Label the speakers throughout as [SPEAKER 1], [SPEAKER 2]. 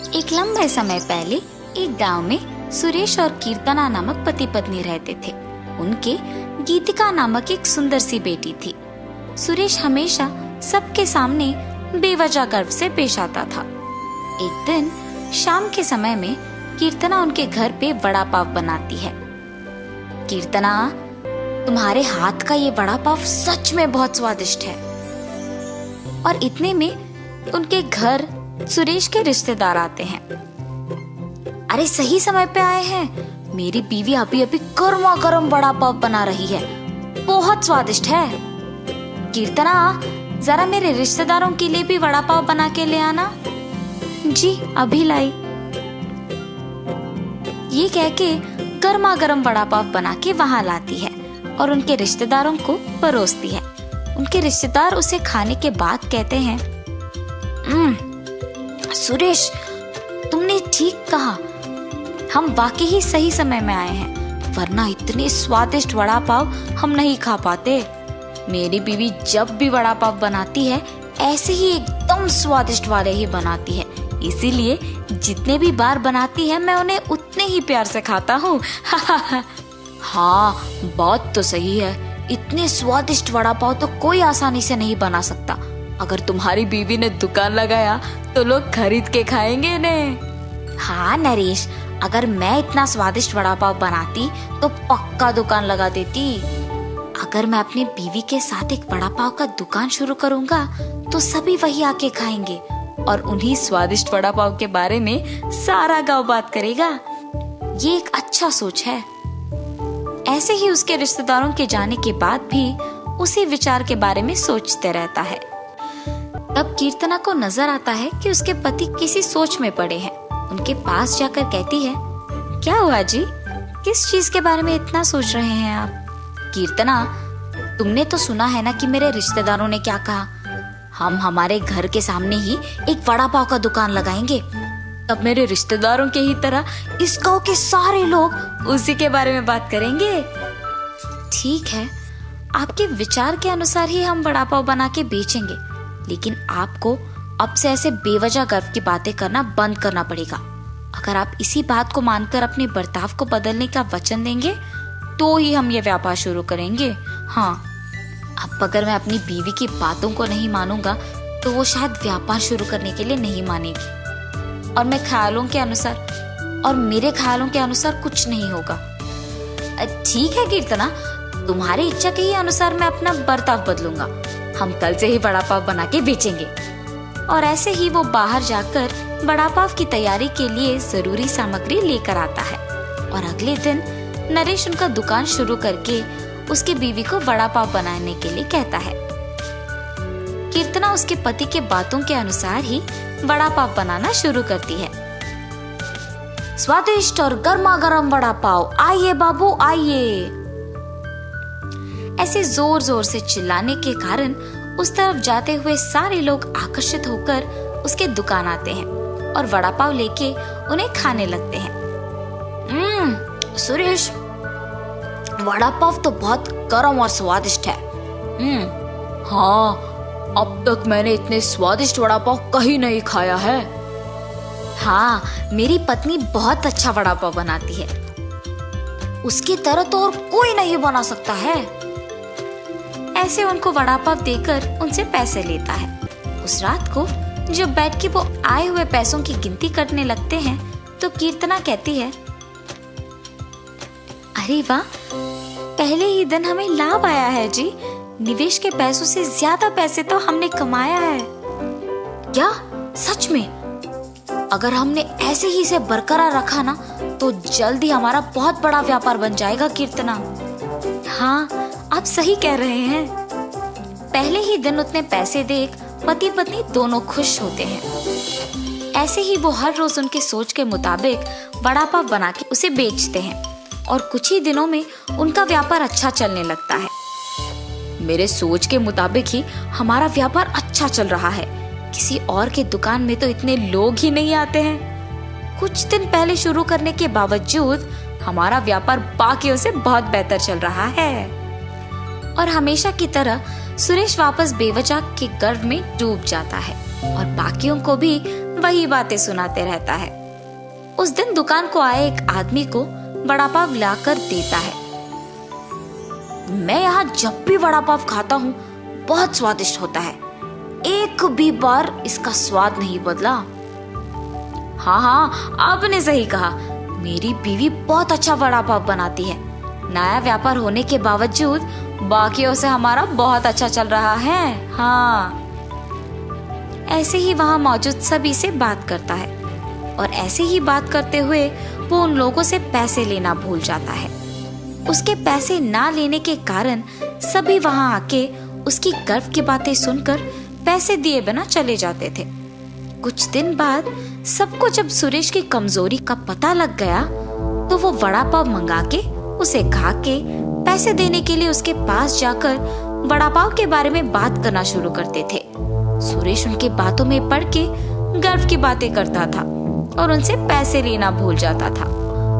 [SPEAKER 1] एक लंबे समय पहले एक गांव में सुरेश और कीर्तना नामक पति पत्नी रहते थे। उनके गीतिका नामक एक सुंदर सी बेटी थी। सुरेश हमेशा सबके सामने बेवजह गर्व से पेश आता था। एक दिन शाम के समय में कीर्तना उनके घर पे वड़ा पाव बनाती है। कीर्तना, तुम्हारे हाथ का ये वड़ा पाव सच में बहुत स्वादिष्ट है। और इतने में उनके घर सुरेश के रिश्तेदार आते हैं। अरे सही समय पे आए हैं, मेरी बीवी अभी अभी गर्मा गर्म वड़ा पाव बना रही है, बहुत स्वादिष्ट है। कीर्तना, जरा मेरे रिश्तेदारों के लिए भी वड़ा पाव बना के ले आना। जी अभी लाई। ये कह के गर्मा गर्म वड़ा पाव बना के वहां लाती है और उनके रिश्तेदारों को परोसती है। उनके रिश्तेदार उसे खाने के बाद कहते हैं, सुरेश, तुमने ठीक कहा, हम वाकई ही सही समय में आए हैं, वरना इतने स्वादिष्ट वड़ा पाव हम नहीं खा पाते। मेरी बीवी जब भी वड़ा पाव बनाती है ऐसे ही एकदम स्वादिष्ट वाले ही बनाती है, इसीलिए जितने भी बार बनाती है मैं उन्हें उतने ही प्यार से खाता हूँ। हाँ, बात तो सही है, इतने स्वादिष्ट वड़ा पाव तो कोई आसानी से नहीं बना सकता। अगर तुम्हारी बीवी ने दुकान लगाया तो लोग खरीद के खाएंगे ने। हाँ नरेश, अगर मैं इतना स्वादिष्ट वड़ा पाव बनाती तो पक्का दुकान लगा देती। अगर मैं अपनी बीवी के साथ एक वड़ा पाव का दुकान शुरू करूंगा तो सभी वही आके खाएंगे और उन्हीं स्वादिष्ट वड़ा पाव के बारे में सारा गांव बात करेगा। ये एक अच्छा सोच है। ऐसे ही उसके रिश्तेदारों के जाने के बाद भी उसी विचार के बारे में सोचते रहता है। तब कीर्तना को नजर आता है कि उसके पति किसी सोच में पड़े हैं। उनके पास जाकर कहती है, क्या हुआ जी, किस चीज के बारे में इतना सोच रहे हैं आप? कीर्तना, तुमने तो सुना है ना कि मेरे रिश्तेदारों ने क्या कहा, हम हमारे घर के सामने ही एक वड़ा पाव का दुकान लगाएंगे। तब मेरे रिश्तेदारों के ही तरह इस गांव के सारे लोग उसी के बारे में बात करेंगे। ठीक है, आपके विचार के अनुसार ही हम वड़ा पाव बना के बेचेंगे, लेकिन आपको अब से ऐसे बेवजह गर्व की बातें करना बंद करना पड़ेगा। अगर आप इसी बात को मानकर अपने बर्ताव को बदलने का वचन देंगे तो ही हम ये व्यापार शुरू करेंगे। हाँ, अब अगर मैं अपनी बीवी की बातों को नहीं मानूंगा तो वो शायद व्यापार शुरू करने के लिए नहीं मानेगी और मेरे ख्यालों के अनुसार कुछ नहीं होगा। ठीक है कीर्तना, तुम्हारी इच्छा के ही अनुसार मैं अपना बर्ताव बदलूंगा। हम कल से ही वड़ा पाव बना के बेचेंगे। और ऐसे ही वो बाहर जाकर वड़ा पाव की तैयारी के लिए जरूरी सामग्री लेकर आता है और अगले दिन नरेश उनका दुकान शुरू करके उसकी बीवी को वड़ा पाव बनाने के लिए कहता है। कीर्तना उसके पति के बातों के अनुसार ही वड़ा पाव बनाना शुरू करती है। स्वादिष्ट और गर्मा गर्म वड़ा पाव, आइए बाबू आइए। ऐसे जोर जोर से चिल्लाने के कारण उस तरफ जाते हुए सारे लोग आकर्षित होकर उसके दुकान आते हैं और वड़ा पाव लेके उन्हें खाने लगते हैं। सुरेश, वड़ा पाव तो बहुत गर्म और स्वादिष्ट है। हाँ, अब तक मैंने इतने स्वादिष्ट वड़ा पाव कहीं नहीं खाया है। हाँ, मेरी पत्नी बहुत अच्छा वड़ा पाव बनाती है, उसकी तरह तो और कोई नहीं बना सकता है। ऐसे उनको वड़ा पाव देकर उनसे पैसे लेता है। उस रात को जब बैठ के वो आए हुए पैसों की गिनती करने लगते हैं तो कीर्तना कहती है, अरे वाह, पहले ही दिन हमें लाभ आया है जी। निवेश के पैसों से ज्यादा पैसे तो हमने कमाया है। क्या सच में? अगर हमने ऐसे ही इसे बरकरार रखा ना तो जल्द ही हमारा बहुत बड़ा व्यापार बन जाएगा कीर्तना। हाँ, आप सही कह रहे हैं। पहले ही दिन उतने पैसे देख पति पत्नी दोनों खुश होते हैं। ऐसे ही वो हर रोज उनके सोच के मुताबिक वड़ा पाव बना के उसे बेचते हैं और कुछ ही दिनों में उनका व्यापार अच्छा चलने लगता है। मेरे सोच के मुताबिक ही हमारा व्यापार अच्छा चल रहा है, किसी और के दुकान में तो इतने लोग ही नहीं आते हैं। कुछ दिन पहले शुरू करने के बावजूद हमारा व्यापार बाकियों से बहुत बेहतर चल रहा है। और हमेशा की तरह सुरेश वापस बेवजह के गर्व में डूब जाता है और बाकियों को भी वही बातें सुनाते रहता है। उस दिन दुकान को आए एक आदमी को वड़ा पाव लाकर देता है। मैं यहाँ जब भी वड़ा पाव खाता हूँ बहुत स्वादिष्ट होता है, एक भी बार इसका स्वाद नहीं बदला। हाँ, आपने सही कहा, मेरी बीवी बहुत अच्छा वड़ा पाव बनाती है। नया व्यापार होने के बावजूद बाकियों से हमारा बहुत अच्छा चल रहा है। हाँ, ऐसे ही वहाँ मौजूद सभी से बात करता है और ऐसे ही बात करते हुए वो उन लोगों से पैसे लेना भूल जाता है। उसके पैसे ना लेने के कारण सभी वहाँ आके उसकी गर्व की बातें सुनकर पैसे दिए बिना चले जाते थे। कुछ दिन बाद सबको जब सुरेश की कमजोरी का पता लग गया तो वो वड़ा पाव मंगा के उसे खा के पैसे देने के लिए उसके पास जाकर वड़ा पाव के बारे में बात करना शुरू करते थे। सुरेश उनके बातों में पड़ के गर्व की बातें करता था और उनसे पैसे लेना भूल जाता था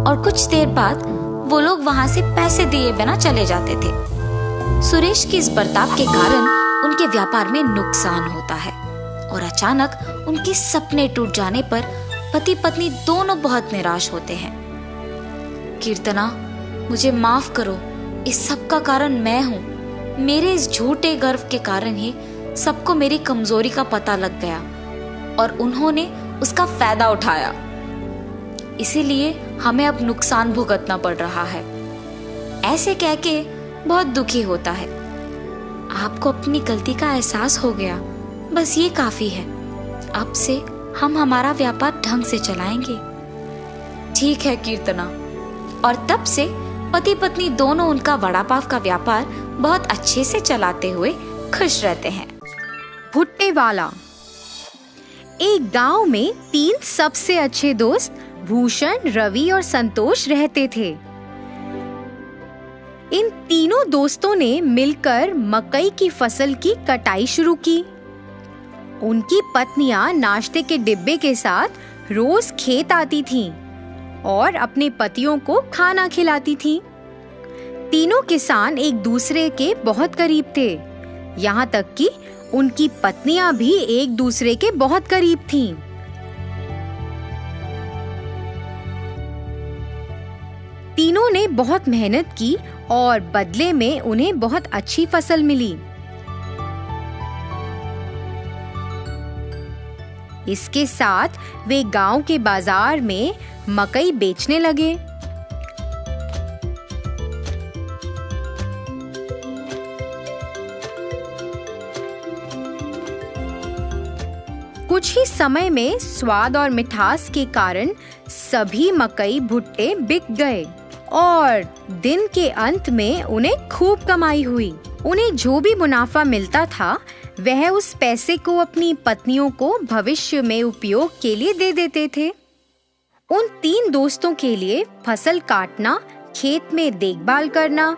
[SPEAKER 1] और कुछ देर बाद वो लोग वहाँ से पैसे दिए बिना चले जाते थे। सुरेश के इस बर्ताव के कारण उनके व्यापार में नुकसान होता है और अचानक उनके सपने टूट जाने पर पति पत्नी दोनों बहुत निराश होते हैं। कीर्तना, मुझे माफ करो, इस सब का कारण मैं हूँ। मेरे इस झूठे गर्व के कारण ही सबको मेरी कमजोरी का पता लग गया और उन्होंने उसका फायदा उठाया, इसीलिए हमें अब नुकसान भुगतना पड़ रहा है। ऐसे कह के बहुत दुखी होता है। आपको अपनी गलती का एहसास हो गया, बस ये काफी है। अब से हम हमारा व्यापार ढंग से चलाएंगे। ठीक है कीर्तना। और तब से पति पत्नी दोनों उनका वड़ा पाव का व्यापार बहुत अच्छे से चलाते हुए खुश रहते हैं।
[SPEAKER 2] भुट्टे वाला। एक गांव में 3 सबसे अच्छे दोस्त भूषण, रवि और संतोष रहते थे। इन तीनों दोस्तों ने मिलकर मकई की फसल की कटाई शुरू की। उनकी पत्नियां नाश्ते के डिब्बे के साथ रोज खेत आती थीं और अपने पतियों को खाना खिलाती थीं। तीनों किसान एक दूसरे के बहुत करीब थे, यहाँ तक कि उनकी पत्नियां भी एक दूसरे के बहुत करीब थीं। तीनों ने बहुत मेहनत की और बदले में उन्हें बहुत अच्छी फसल मिली। इसके साथ वे गांव के बाजार में मकई बेचने लगे। कुछ ही समय में स्वाद और मिठास के कारण सभी मकई भुट्टे बिक गए और दिन के अंत में उन्हें खूब कमाई हुई। उन्हें जो भी मुनाफा मिलता था वह उस पैसे को अपनी पत्नियों को भविष्य में उपयोग के लिए दे देते थे। उन 3 दोस्तों के लिए फसल काटना, खेत में देखभाल करना।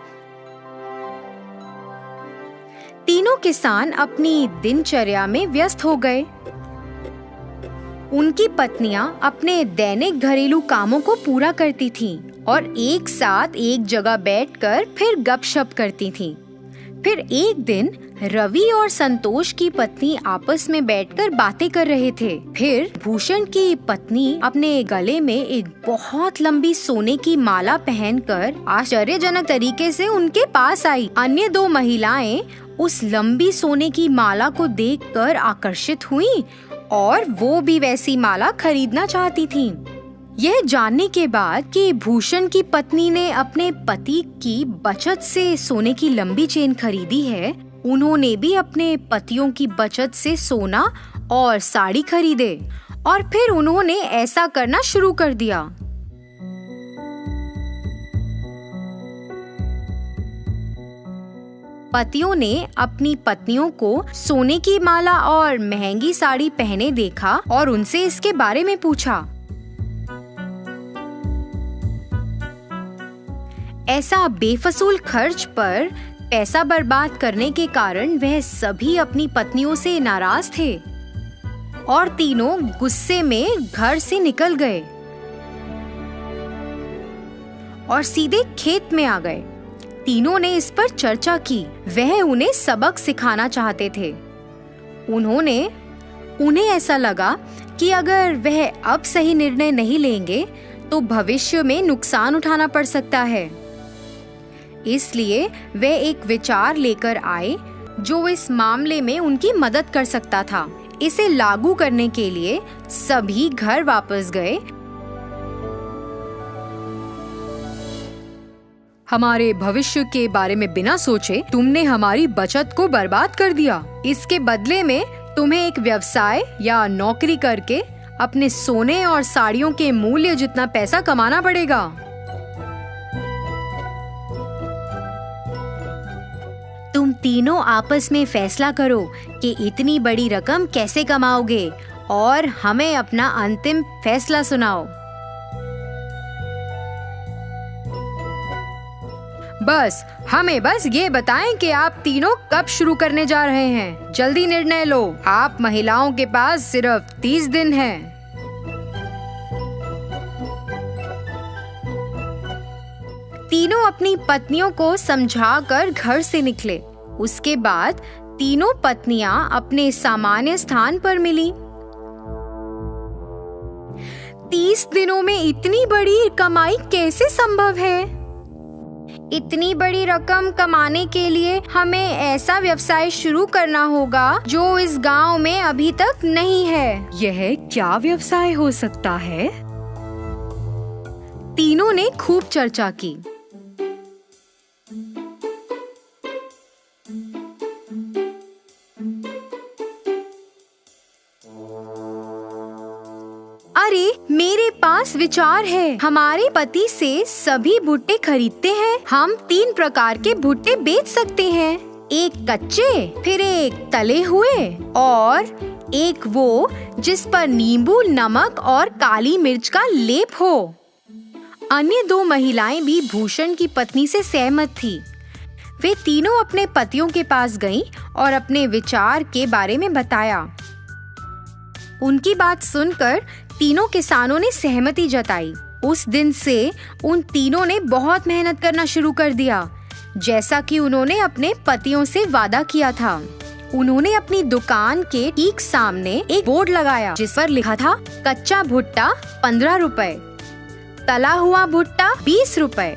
[SPEAKER 2] तीनों किसान अपनी दिनचर्या में व्यस्त हो गए। उनकी पत्नियां अपने दैनिक घरेलू कामों को पूरा करती थीं और एक साथ एक जगह बैठकर फिर गपशप करती थीं। फिर एक दिन रवि और संतोष की पत्नी आपस में बैठकर बातें कर रहे थे। फिर भूषण की पत्नी अपने गले में एक बहुत लंबी सोने की माला पहनकर आश्चर्यजनक तरीके से उनके पास आई। अन्य 2 महिलाएं उस लंबी सोने की माला को देखकर आकर्षित हुईं और वो भी वैसी माला खरीदना चाहती थीं। यह जानने के बाद कि भूषण की पत्नी ने अपने पति की बचत से सोने की लंबी चेन खरीदी है, उन्होंने भी अपने पतियों की बचत से सोना और साड़ी खरीदे और फिर उन्होंने ऐसा करना शुरू कर दिया। पतियों ने अपनी पत्नियों को सोने की माला और महंगी साड़ी पहने देखा और उनसे इसके बारे में पूछा। ऐसा बेफजूल खर्च पर पैसा बर्बाद करने के कारण वह सभी अपनी पत्नियों से नाराज थे और तीनों गुस्से में घर से निकल गए और सीधे खेत में आ गए। तीनों ने इस पर चर्चा की। वह उन्हें सबक सिखाना चाहते थे। उन्हें ऐसा लगा कि अगर वह अब सही निर्णय नहीं लेंगे तो भविष्य में नुकसान उठाना पड़ सकता है। इसलिए वे एक विचार लेकर आए जो इस मामले में उनकी मदद कर सकता था। इसे लागू करने के लिए सभी घर वापस गए। हमारे भविष्य के बारे में बिना सोचे तुमने हमारी बचत को बर्बाद कर दिया। इसके बदले में तुम्हें एक व्यवसाय या नौकरी करके अपने सोने और साड़ियों के मूल्य जितना पैसा कमाना पड़ेगा। तुम तीनों आपस में फैसला करो कि इतनी बड़ी रकम कैसे कमाओगे और हमें अपना अंतिम फैसला सुनाओ। हमें बस ये बताएं कि आप तीनों कब शुरू करने जा रहे हैं। जल्दी निर्णय लो। आप महिलाओं के पास सिर्फ 30 दिन हैं। तीनों अपनी पत्नियों को समझाकर घर से निकले। उसके बाद तीनों पत्नियां अपने सामान्य स्थान पर मिली। 30 दिनों में इतनी बड़ी कमाई कैसे संभव है? इतनी बड़ी रकम कमाने के लिए हमें ऐसा व्यवसाय शुरू करना होगा जो इस गांव में अभी तक नहीं है। यह क्या व्यवसाय हो सकता है? तीनों ने खूब चर्चा की। अरे, मेरे पास विचार है। हमारे पति से सभी भुट्टे खरीदते हैं। हम 3 प्रकार के भुट्टे बेच सकते हैं। एक कच्चे, फिर एक तले हुए और एक वो जिस पर नींबू, नमक और काली मिर्च का लेप हो। अन्य 2 महिलाएं भी भूषण की पत्नी से सहमत थी। वे तीनों अपने पतियों के पास गईं और अपने विचार के बारे में बताया। उनकी बात सुनकर तीनों किसानों ने सहमति जताई। उस दिन से उन तीनों ने बहुत मेहनत करना शुरू कर दिया, जैसा कि उन्होंने अपने पतियों से वादा किया था। उन्होंने अपनी दुकान के ठीक सामने एक बोर्ड लगाया जिस पर लिखा था कच्चा भुट्टा 15 रुपए, तला हुआ भुट्टा 20 रुपए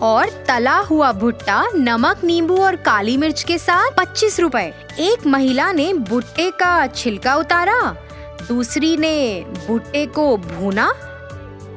[SPEAKER 2] और तला हुआ भुट्टा नमक, नींबू और काली मिर्च के साथ 25 रुपए। एक महिला ने भुट्टे का छिलका उतारा, दूसरी ने भुट्टे को भूना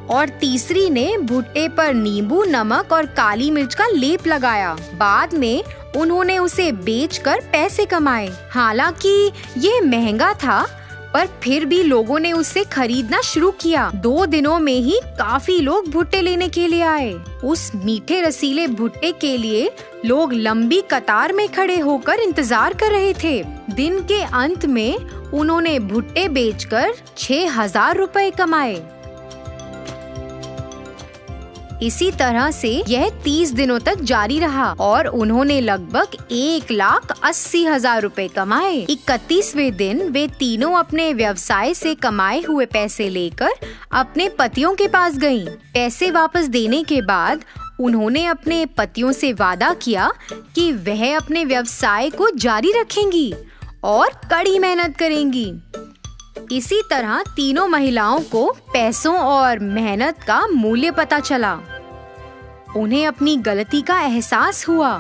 [SPEAKER 2] और तीसरी ने भुट्टे पर नींबू, नमक और काली मिर्च का लेप लगाया। बाद में उन्होंने उसे बेचकर पैसे कमाए। हालांकि ये महंगा था, पर फिर भी लोगों ने उसे खरीदना शुरू किया। 2 दिनों में ही काफी लोग भुट्टे लेने के लिए आए। उस मीठे रसीले भुट्टे के लिए लोग लंबी कतार में खड़े होकर इंतजार कर रहे थे। दिन के अंत में उन्होंने भुट्टे बेचकर 6,000 रुपए कमाए। इसी तरह से यह 30 दिनों तक जारी रहा और उन्होंने लगभग 1,80,000 रुपए कमाए। 31वें दिन वे तीनों अपने व्यवसाय से कमाए हुए पैसे लेकर अपने पतियों के पास गईं। पैसे वापस देने के बाद उन्होंने अपने पतियों से वादा किया कि वह अपने व्यवसाय को जारी रखेंगी और कड़ी मेहनत करेंगी। इसी तरह तीनों महिलाओं को पैसों और मेहनत का मूल्य पता चला। उन्हें अपनी गलती का एहसास हुआ।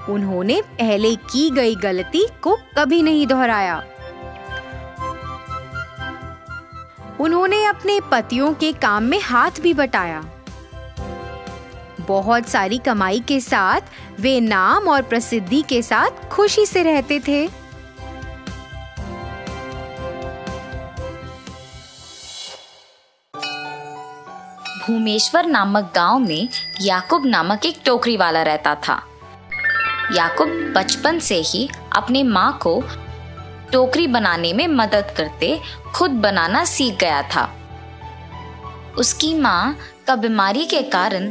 [SPEAKER 2] उन्होंने पहले की गई गलती को कभी नहीं दोहराया। उन्होंने अपने पतियों के काम में हाथ भी बटाया। बहुत सारी कमाई के साथ वे नाम और प्रसिद्धि के साथ खुशी से रहते थे।
[SPEAKER 1] भूमेश्वर नामक गांव में याकूब नामक एक टोकरी वाला रहता था। याकूब बचपन से ही अपनी माँ को टोकरी बनाने में मदद करते खुद बनाना सीख गया था। उसकी माँ का बीमारी के कारण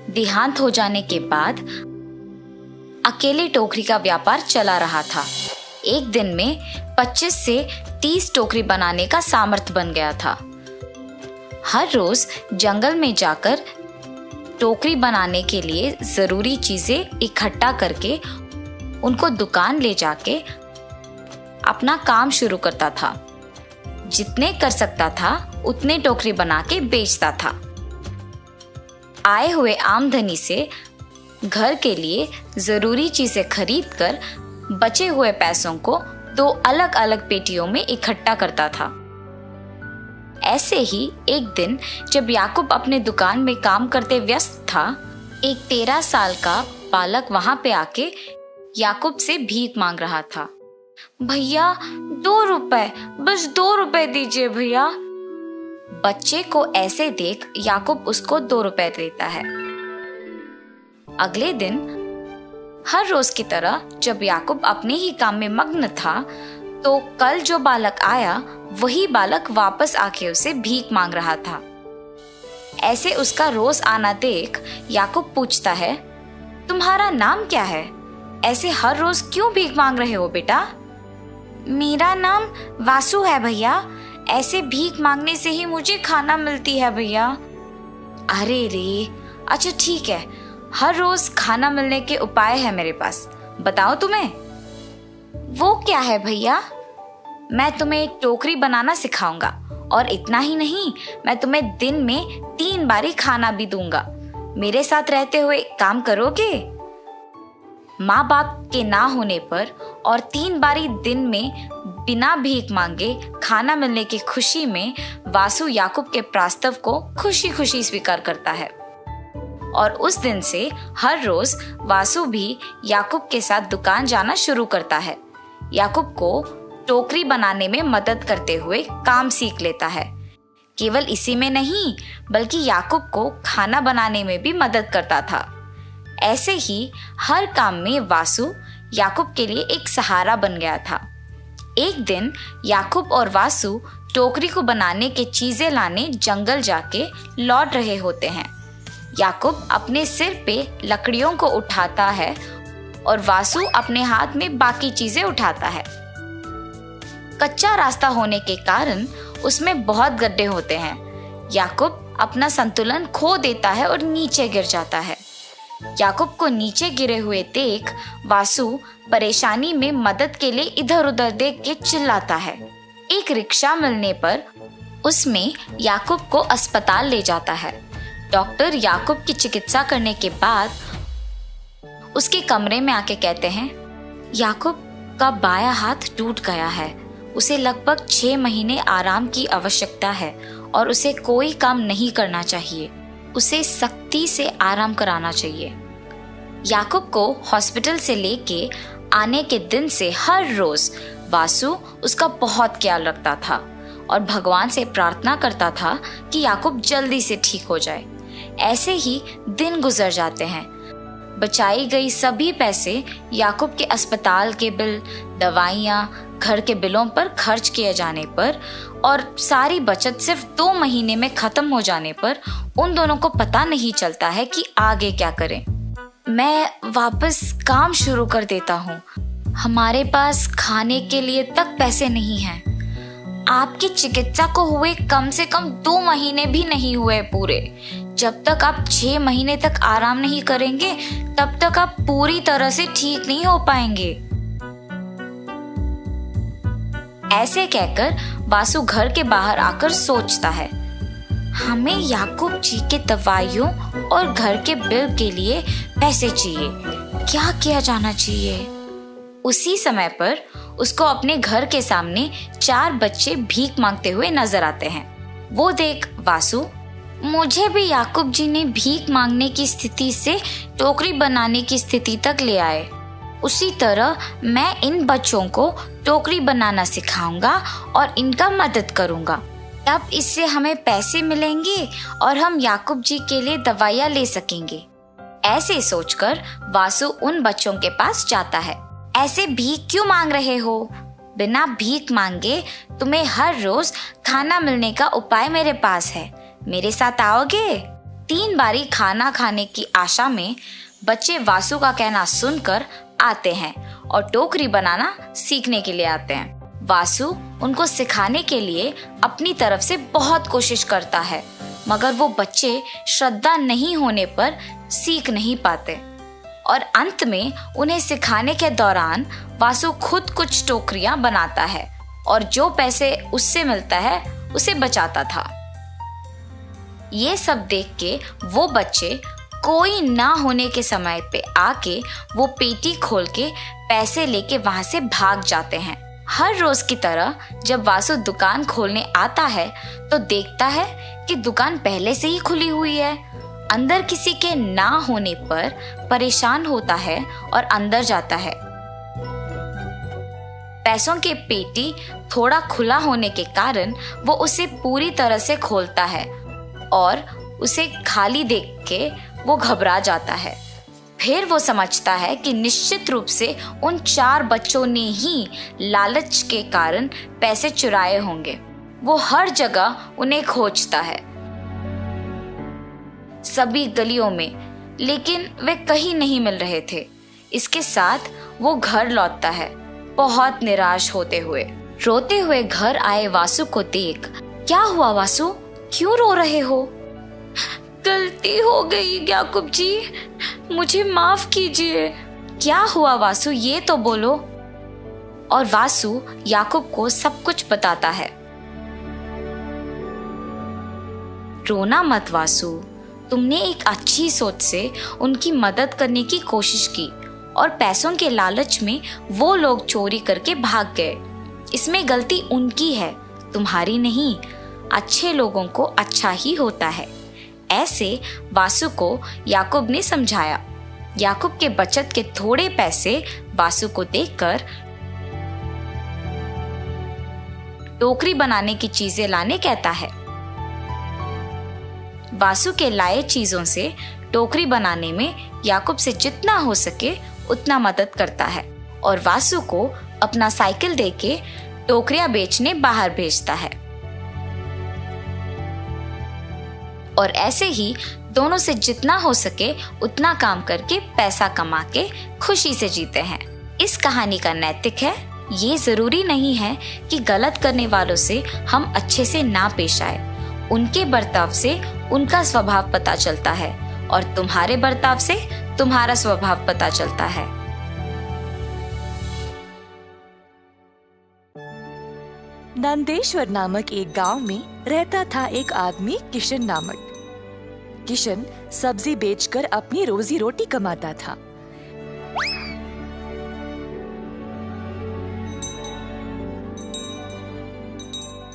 [SPEAKER 1] देहांत हो जाने के बाद अकेले टोकरी का व्यापार चला रहा था। एक दिन में 25 से 30 टोकरी बनाने का सामर्थ्य बन गया था। हर रोज जंगल में जाकर टोकरी बनाने के लिए जरूरी चीजें इकट्ठा करके उनको दुकान ले जाके अपना काम शुरू करता था। जितने कर सकता था उतने टोकरी बना के बेचता था। आए हुए आमदनी से घर के लिए जरूरी चीजें खरीद कर बचे हुए पैसों को 2 अलग अलग पेटियों में इकट्ठा करता था। ऐसे ही एक दिन जब याकूब अपने दुकान में काम करते व्यस्त था, एक 13 साल का बालक वहां पे आके याकूब से भीख मांग रहा था। भैया 2 रुपए, बस 2 रुपए दीजिए भैया। बच्चे को ऐसे देख याकूब उसको 2 रुपए देता है। अगले दिन हर रोज की तरह जब याकूब अपने ही काम में मग्न था, तो कल जो बालक आया वही बालक वापस आके उसे भीख मांग रहा था। ऐसे उसका रोज आना देख याकूब पूछता है, तुम्हारा नाम क्या है? ऐसे हर रोज क्यों भीख मांग रहे हो बेटा? मेरा नाम वासु है भैया। ऐसे भीख मांगने से ही मुझे खाना मिलती है भैया। अरे रे, अच्छा ठीक है, हर रोज खाना मिलने के उपाय है मेरे पास, बताओ तुम्हें। वो क्या है भैया? मैं तुम्हें टोकरी बनाना सिखाऊंगा, और इतना ही नहीं, मैं तुम्हें दिन में 3 बारी खाना भी दूंगा। मेरे साथ रहते हुए काम करोगे? माँ बाप के ना होने पर और 3 बारी दिन में बिना भीख मांगे खाना मिलने की खुशी में वासु याकूब के प्रस्ताव को खुशी खुशी स्वीकार करता है। और उस दिन से हर रोज वासु भी याकूब के साथ दुकान जाना शुरू करता है। याकूब को टोकरी बनाने में मदद करते हुए काम सीख लेता है। केवल इसी में नहीं, बल्कि याकूब को खाना बनाने में भी मदद करता था। ऐसे ही हर काम में वासु याकूब के लिए एक सहारा बन गया था। एक दिन याकूब और वासु टोकरी को बनाने के चीजें लाने जंगल जाके लौट रहे होते हैं। याकूब अपने सिर पे लकड़ियों को उठाता है और वासु अपने हाथ में बाकी चीजें उठाता है। कच्चा रास्ता होने के कारण उसमें बहुत गड्ढे होते हैं। याकूब अपना संतुलन खो देता है और नीचे गिर जाता है। याकूब को नीचे गिरे हुए देख वासु परेशानी में मदद के लिए इधर उधर देख के चिल्लाता है। एक रिक्शा मिलने पर उसमें याकूब को अस्पताल ले जाता है। डॉक्टर याकूब की चिकित्सा करने के बाद उसके कमरे में आके कहते हैं, याकूब का बायां हाथ टूट गया है। उसे लगभग 6 महीने आराम की आवश्यकता है और उसे कोई काम नहीं करना चाहिए। उसे सख्ती से आराम कराना चाहिए। याकूब को हॉस्पिटल से लेके आने के दिन से हर रोज वासु उसका बहुत ख्याल रखता था और भगवान से प्रार्थना करता था कि याकूब जल्दी से ठीक हो जाए। ऐसे ही दिन गुजर जाते हैं। बचाई गई सभी पैसे याकूब के अस्पताल के बिल, दवाइयाँ, घर के बिलों पर खर्च किए जाने पर और सारी बचत सिर्फ 2 महीने में खत्म हो जाने पर उन दोनों को पता नहीं चलता है कि आगे क्या करें। मैं वापस काम शुरू कर देता हूँ। हमारे पास खाने के लिए तक पैसे नहीं हैं। आपकी चिकित्सा को हुए कम से कम 2 महीने भी नहीं हुए पूरे। जब तक आप 6 महीने तक आराम नहीं करेंगे तब तक आप पूरी तरह से ठीक नहीं हो पाएंगे। ऐसे कहकर वासु घर के बाहर आकर सोचता है, हमें याकूब जी के दवाइयों और घर के बिल के लिए पैसे चाहिए। क्या किया जाना चाहिए? उसी समय पर उसको अपने घर के सामने 4 बच्चे भीख मांगते हुए नजर आते हैं। वो देख वासु, मुझे भी याकूब जी ने भीख मांगने की स्थिति से टोकरी बनाने की स्थिति तक ले आए। उसी तरह मैं इन बच्चों को टोकरी बनाना सिखाऊंगा और इनका मदद करूंगा। तब इससे हमें पैसे मिलेंगे और हम याकूब जी के लिए दवाइयाँ ले सकेंगे। ऐसे सोचकर वासु उन बच्चों के पास जाता है। ऐसे भीख क्यों मांग रहे हो? बिना भीख मांगे तुम्हें हर रोज खाना मिलने का उपाय मेरे पास है। मेरे साथ आओगे? 3 बारी खाना खाने की आशा में बच्चे वासु का कहना सुनकर आते हैं और टोकरी बनाना सीखने के लिए आते हैं। वासु उनको सिखाने के लिए अपनी तरफ से बहुत कोशिश करता है, मगर वो बच्चे श्रद्धा नहीं होने पर सीख नहीं पाते और अंत में उन्हें सिखाने के दौरान वासु खुद कुछ टोकरियां बनाता है और जो पैसे उससे मिलता है उसे बचाता था। ये सब देख के वो बच्चे कोई ना होने के समय पे आके वो पेटी खोल के पैसे लेके वहां से भाग जाते हैं। हर रोज की तरह जब वासु दुकान खोलने आता है तो देखता है कि दुकान पहले से ही खुली हुई है। अंदर किसी के ना होने पर परेशान होता है और अंदर जाता है। पैसों के पेटी थोड़ा खुला होने के कारण वो उसे पूरी तरह से खोलता है और उसे खाली देख के वो घबरा जाता है। फिर वो समझता है कि निश्चित रूप से उन 4 बच्चों ने ही लालच के कारण पैसे चुराए होंगे। वो हर जगह उन्हें खोजता है, सभी गलियों में, लेकिन वे कहीं नहीं मिल रहे थे। इसके साथ वो घर लौटता है, बहुत निराश होते हुए। रोते हुए घर आए वासु को देख, क्या हुआ वासु, क्यों रो रहे हो? गलती हो गई याकूब जी, मुझे माफ कीजिए। क्या हुआ वासु, ये तो बोलो। और वासु याकूब को सब कुछ बताता है। रोना मत वासु, तुमने एक अच्छी सोच से उनकी मदद करने की कोशिश की और पैसों के लालच में वो लोग चोरी करके भाग गए। इसमें गलती उनकी है, तुम्हारी नहीं। अच्छे लोगों को अच्छा ही होता है। ऐसे वासु को याकूब ने समझाया। याकूब के बचत के थोड़े पैसे वासु को देकर टोकरी बनाने की चीजें लाने कहता है। वासु के लाए चीजों से टोकरी बनाने में याकूब से जितना हो सके उतना मदद करता है और वासु को अपना साइकिल देके टोकरियां बेचने बाहर भेजता है। और ऐसे ही दोनों से जितना हो सके उतना काम करके पैसा कमा के खुशी से जीते हैं। इस कहानी का नैतिक है, ये जरूरी नहीं है कि गलत करने वालों से हम अच्छे से ना पेश आए। उनके बर्ताव से उनका स्वभाव पता चलता है और तुम्हारे बर्ताव से तुम्हारा स्वभाव पता चलता है।
[SPEAKER 3] नंदेश्वर नामक एक गांव में रहता था एक आदमी किशन नामक। किशन सब्जी बेचकर अपनी रोजी रोटी कमाता था।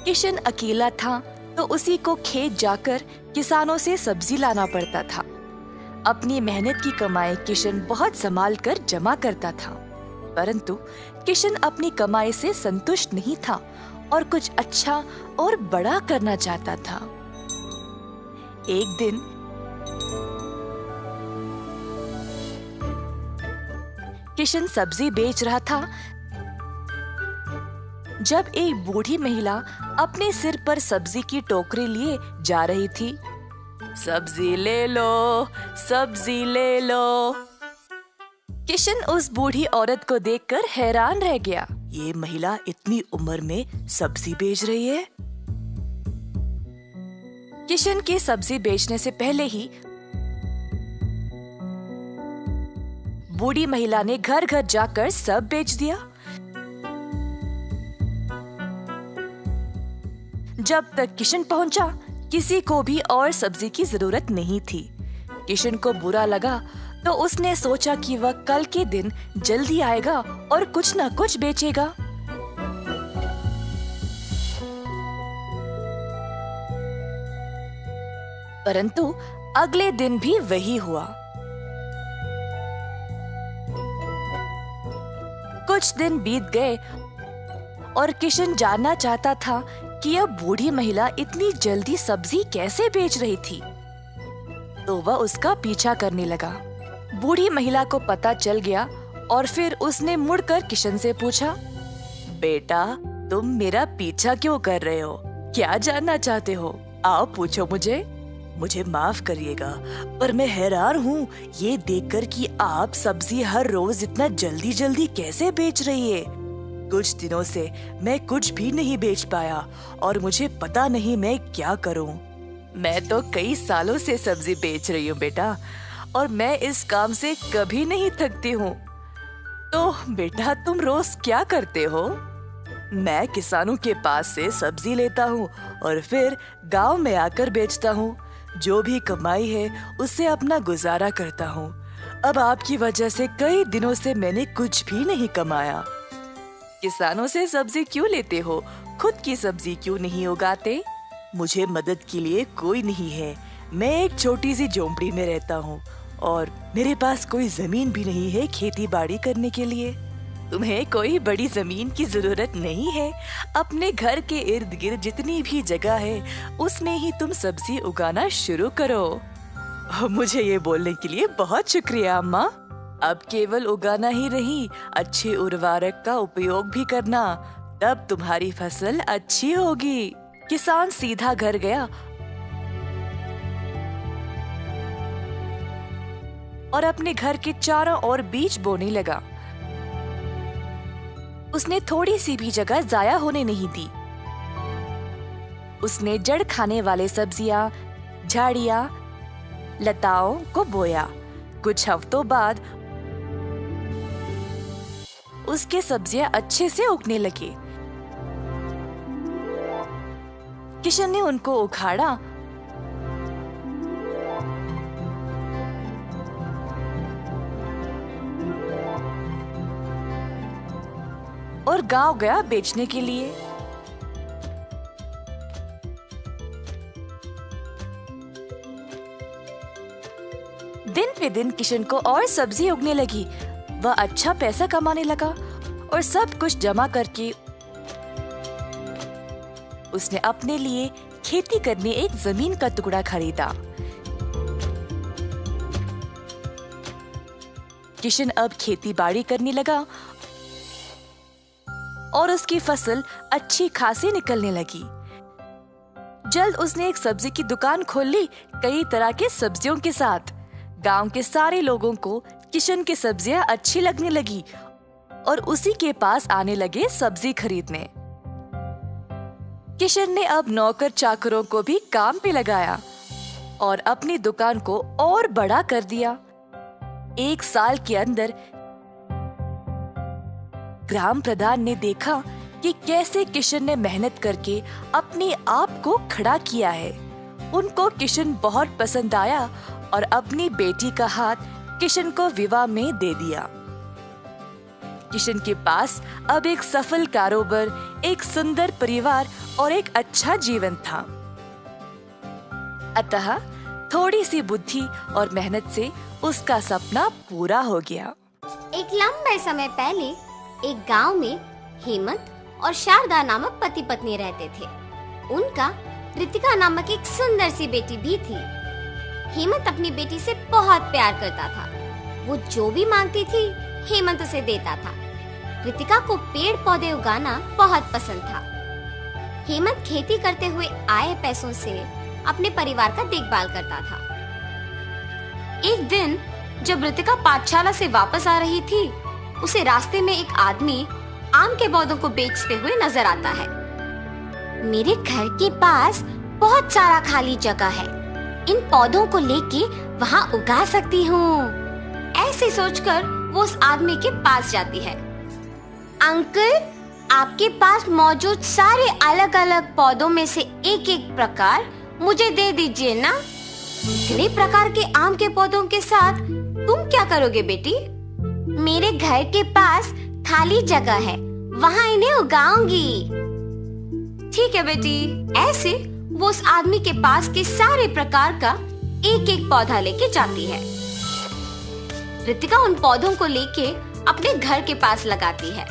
[SPEAKER 3] किशन अकेला था तो उसी को खेत जाकर किसानों से सब्जी लाना पड़ता था। अपनी मेहनत की कमाई किशन बहुत संभाल कर जमा करता था, परंतु किशन अपनी कमाई से संतुष्ट नहीं था और कुछ अच्छा और बड़ा करना चाहता था। एक दिन किशन सब्जी बेच रहा था जब एक बूढ़ी महिला अपने सिर पर सब्जी की टोकरी लिए जा रही थी। सब्जी ले लो, सब्जी ले लो। किशन उस बूढ़ी औरत को देखकर हैरान रह गया। ये महिला इतनी उम्र में सब्जी बेच रही है। किशन के सब्जी बेचने से पहले ही बूढ़ी महिला ने घर घर जाकर सब बेच दिया। जब तक किशन पहुंचा, किसी को भी और सब्जी की जरूरत नहीं थी। किशन को बुरा लगा तो उसने सोचा कि वह कल के दिन जल्दी आएगा और कुछ न कुछ बेचेगा। परंतु अगले दिन भी वही हुआ। कुछ दिन बीत गए और किशन जानना चाहता था कि यह बूढ़ी महिला इतनी जल्दी सब्जी कैसे बेच रही थी, तो वह उसका पीछा करने लगा। बूढ़ी महिला को पता चल गया और फिर उसने मुड़कर किशन से पूछा, बेटा, तुम मेरा पीछा क्यों कर रहे हो? क्या जानना चाहते हो? आओ पूछो मुझे माफ करिएगा, पर मैं हैरान हूँ ये देखकर कि आप सब्जी हर रोज इतना जल्दी जल्दी कैसे बेच रही है। कुछ दिनों से मैं कुछ भी नहीं बेच पाया और मुझे पता नहीं मैं क्या करूँ। मैं तो कई सालों से सब्जी बेच रही हूँ बेटा, और मैं इस काम से कभी नहीं थकती हूँ। तो बेटा, तुम रोज क्या करते हो? मैं किसानों के पास से सब्जी लेता हूँ और फिर गांव में आकर बेचता हूँ। जो भी कमाई है उससे अपना गुजारा करता हूँ। अब आपकी वजह से कई दिनों से मैंने कुछ भी नहीं कमाया। किसानों से सब्जी क्यों लेते हो? खुद की सब्जी क्यों नहीं उगाते? मुझे मदद के लिए कोई नहीं है। मैं एक छोटी सी झोंपड़ी में रहता हूँ और मेरे पास कोई जमीन भी नहीं है खेती बाड़ी करने के लिए। तुम्हें कोई बड़ी जमीन की जरूरत नहीं है। अपने घर के इर्द गिर्द जितनी भी जगह है उसमें ही तुम सब्जी उगाना शुरू करो। मुझे ये बोलने के लिए बहुत शुक्रिया अम्मा। अब केवल उगाना ही नहीं, अच्छे उर्वरक का उपयोग भी करना, तब तुम्हारी फसल अच्छी होगी। किसान सीधा घर गया और अपने घर के चारों ओर बीज बोने लगा। उसने थोड़ी सी भी जगह जाया होने नहीं दी। उसने जड़ खाने वाले सब्जियां, झाड़ियां, लताओं को बोया। कुछ हफ्तों बाद उसके सब्जियां अच्छे से उगने लगे। किशन ने उनको उखाड़ा और गांव गया बेचने के लिए। दिन पे दिन किशन को और सब्जी उगने लगी। वह अच्छा पैसा कमाने लगा और सब कुछ जमा करके उसने अपने लिए खेती करने एक जमीन का टुकड़ा खरीदा। किशन अब खेती बाड़ी करने लगा और उसकी फसल अच्छी खासी निकलने लगी। जल्द उसने एक सब्जी की दुकान खोल ली, कई तरह के सब्जियों के साथ। गांव के सारे लोगों को किशन की सब्जियां अच्छी लगने लगी और उसी के पास आने लगे सब्जी खरीदने। किशन ने अब नौकर चाकरों को भी काम पे लगाया और अपनी दुकान को और बड़ा कर दिया। एक साल के अंदर ग्राम प्रधान ने देखा कि कैसे किशन ने मेहनत करके अपने आप को खड़ा किया है। उनको किशन बहुत पसंद आया और अपनी बेटी का हाथ किशन को विवाह में दे दिया। किशन के पास अब एक सफल कारोबार, एक सुंदर परिवार और एक अच्छा जीवन था। अतः थोड़ी सी बुद्धि और मेहनत से उसका सपना पूरा हो गया।
[SPEAKER 4] एक लंबे समय पहले एक गांव में हेमंत और शारदा नामक पति पत्नी रहते थे। उनका रितिका नामक एक सुंदर सी बेटी भी थी। हेमंत अपनी बेटी से बहुत प्यार करता था। वो जो भी मांगती थी हेमंत उसे देता था। रितिका को पेड़ पौधे उगाना बहुत पसंद था। हेमंत खेती करते हुए आए पैसों से अपने परिवार का देखभाल करता था। एक दिन जब रितिका पाठशाला से वापस आ रही थी, उसे रास्ते में एक आदमी आम के पौधों को बेचते हुए नजर आता है। मेरे घर के पास बहुत सारा खाली जगह है, इन पौधों को लेके वहाँ उगा सकती हूँ। ऐसे सोचकर वो उस आदमी के पास जाती है। अंकल, आपके पास मौजूद सारे अलग अलग पौधों में से एक एक प्रकार मुझे दे दीजिए ना। इतने प्रकार के आम के पौधों के साथ तुम क्या करोगे बेटी? मेरे घर के पास खाली जगह है, वहाँ इन्हें उगाऊंगी। ठीक है बेटी। ऐसे वो उस आदमी के पास के सारे प्रकार का एक एक पौधा लेके जाती है। रितिका उन पौधों को लेके अपने घर के पास लगाती है।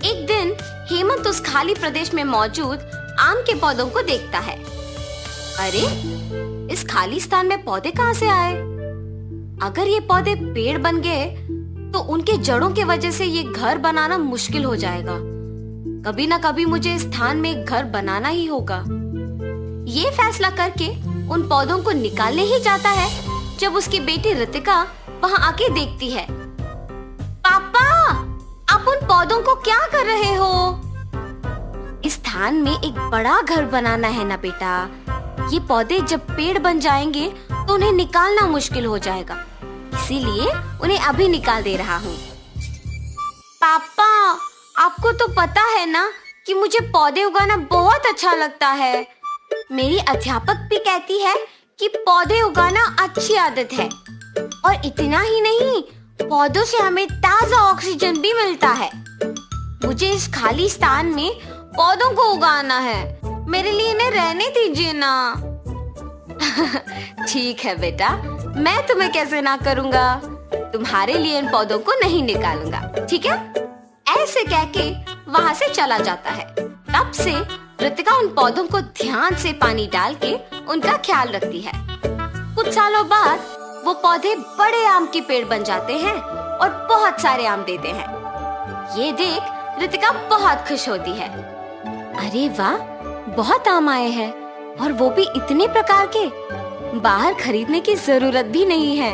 [SPEAKER 4] एक दिन हेमंत उस खाली प्रदेश में मौजूद आम के पौधों को देखता है। अरे, इस खाली स्थान में पौधे कहाँ से आए? अगर ये पौधे पेड़ बन गए तो उनके जड़ों के वजह से ये घर बनाना मुश्किल हो जाएगा। कभी ना कभी मुझे इस स्थान में एक घर बनाना ही होगा। ये फैसला करके उन पौधों को निकालने ही जाता है जब उसकी बेटी रितिका वहाँ आके देखती है। पापा, आप उन पौधों को क्या कर रहे हो? इस स्थान में एक बड़ा घर बनाना है ना बेटा। ये पौधे जब पेड़ बन जाएंगे तो उन्हें निकालना मुश्किल हो जाएगा, इसीलिए उन्हें अभी निकाल दे रहा हूँ। पापा, आपको तो पता है ना कि मुझे पौधे उगाना बहुत अच्छा लगता है। मेरी अध्यापक भी कहती है कि पौधे उगाना अच्छी आदत है। और इतना ही नहीं, पौधों से हमें ताजा ऑक्सीजन भी मिलता है। मुझे इस खाली स्थान में पौधों को उगाना है। मेरे लिए इन्हें रहने दीजिए ना। ठीक है बेटा, मैं तुम्हें कैसे ना करूँगा। तुम्हारे लिए इन पौधों को नहीं निकालूंगा, ठीक है? ऐसे कह के वहाँ से चला जाता है। तब से रितिका उन पौधों को ध्यान से पानी डाल के उनका ख्याल रखती है। कुछ सालों बाद वो पौधे बड़े आम के पेड़ बन जाते हैं और बहुत सारे आम देते हैं। ये देख रितिका बहुत खुश होती है। अरे वाह, बहुत आम आए हैं और वो भी इतने प्रकार के। बाहर खरीदने की जरूरत भी नहीं है।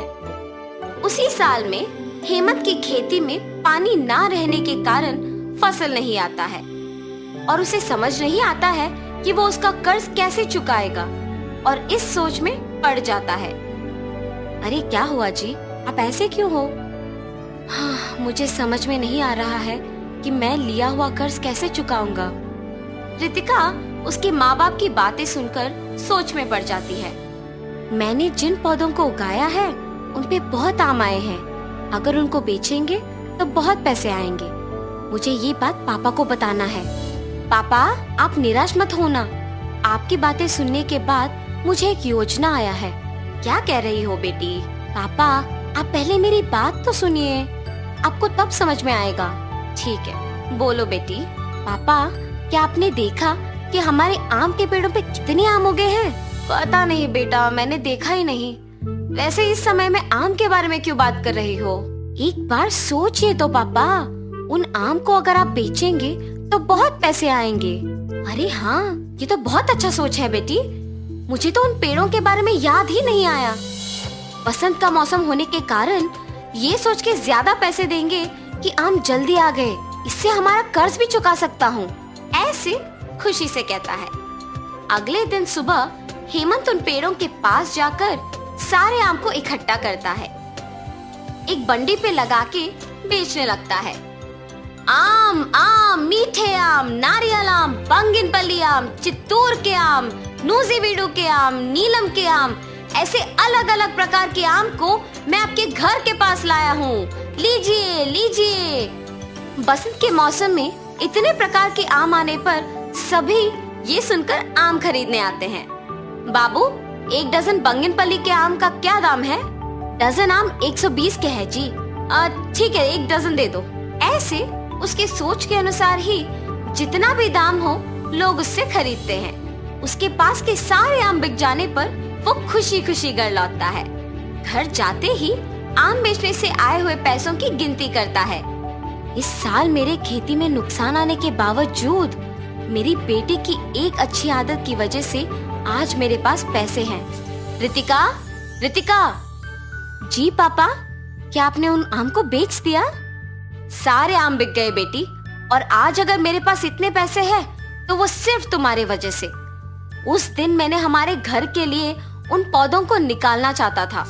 [SPEAKER 4] उसी साल में हेमंत की खेती में पानी ना रहने के कारण फसल नहीं आता है और उसे समझ नहीं आता है कि वो उसका कर्ज कैसे चुकाएगा और इस सोच में पड़ जाता है। अरे क्या हुआ जी, आप ऐसे क्यों हो? हाँ, मुझे समझ में नहीं आ रहा है कि मैं लिया हुआ कर्ज कैसे चुकाऊंगा। रितिका उसके माँ बाप की बातें सुनकर सोच में पड़ जाती है। मैंने जिन पौधों को उगाया है उन पे बहुत आम आए हैं। अगर उनको बेचेंगे तो बहुत पैसे आएंगे। मुझे ये बात पापा को बताना है। पापा, आप निराश मत होना। आपकी बातें सुनने के बाद मुझे एक योजना आया है। क्या कह रही हो बेटी? पापा, आप पहले मेरी बात तो सुनिए, आपको तब समझ में आएगा। ठीक है, बोलो बेटी। पापा, क्या आपने देखा कि हमारे आम के पेड़ों पे कितने आम उगे हैं? पता नहीं बेटा, मैंने देखा ही नहीं। वैसे इस समय में आम के बारे में क्यों बात कर रही हो? एक बार सोचिए तो पापा, उन आम को अगर आप बेचेंगे तो बहुत पैसे आएंगे। अरे हाँ, ये तो बहुत अच्छा सोच है बेटी। मुझे तो उन पेड़ों के बारे में याद ही नहीं आया। बसंत का मौसम होने के कारण ये सोच के ज्यादा पैसे देंगे कि आम जल्दी आ गए, इससे हमारा कर्ज भी चुका सकता हूँ। ऐसे खुशी से कहता है। अगले दिन सुबह हेमंत उन पेड़ों के पास जाकर सारे आम को इकट्ठा करता है, एक बंडी पे लगा के बेचने लगता है। आम आम, मीठे आम, नारियल आम, बंगिनपल्ली आम, चित्तूर के आम, नूजीवीडू के आम, नीलम के आम, ऐसे अलग अलग प्रकार के आम को मैं आपके घर के पास लाया हूँ। लीजिए लीजिए। बसंत के मौसम में इतने प्रकार के आम आने पर सभी ये सुनकर आम खरीदने आते हैं। बाबू, 1 डजन बंगिनपल्ली के आम का क्या दाम है? डजन आम 120 के है जी। ठीक है, 1 डजन दे दो। ऐसे उसके सोच के अनुसार ही जितना भी दाम हो लोग उससे खरीदते हैं। उसके पास के सारे आम बिक जाने पर वो खुशी खुशी घर लौटता है। घर जाते ही आम बेचने से आए हुए पैसों की गिनती करता है। इस साल मेरे खेती में नुकसान आने के बावजूद मेरी बेटी की एक अच्छी आदत की वजह से आज मेरे पास पैसे हैं। रितिका, रितिका। जी पापा, क्या आपने उन आम को बेच दिया? सारे आम बिक गए बेटी, और आज अगर मेरे पास इतने पैसे हैं तो वो सिर्फ तुम्हारे वजह से। उस दिन मैंने हमारे घर के लिए उन पौधों को निकालना चाहता था,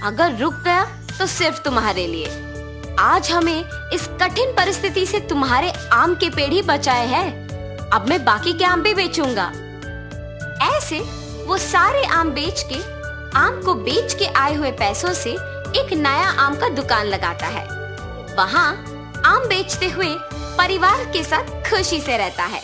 [SPEAKER 4] अगर रुक गया तो सिर्फ तुम्हारे लिए। आज हमें इस कठिन परिस्थिति से तुम्हारे आम के पेड़ ही बचाए हैं। अब मैं बाकी के आम भी बेचूंगा। ऐसे वो सारे आम बेच के, आम को बेच के आए हुए पैसों से एक नया आम का दुकान लगाता है। वहाँ आम बेचते हुए परिवार के साथ खुशी से रहता है।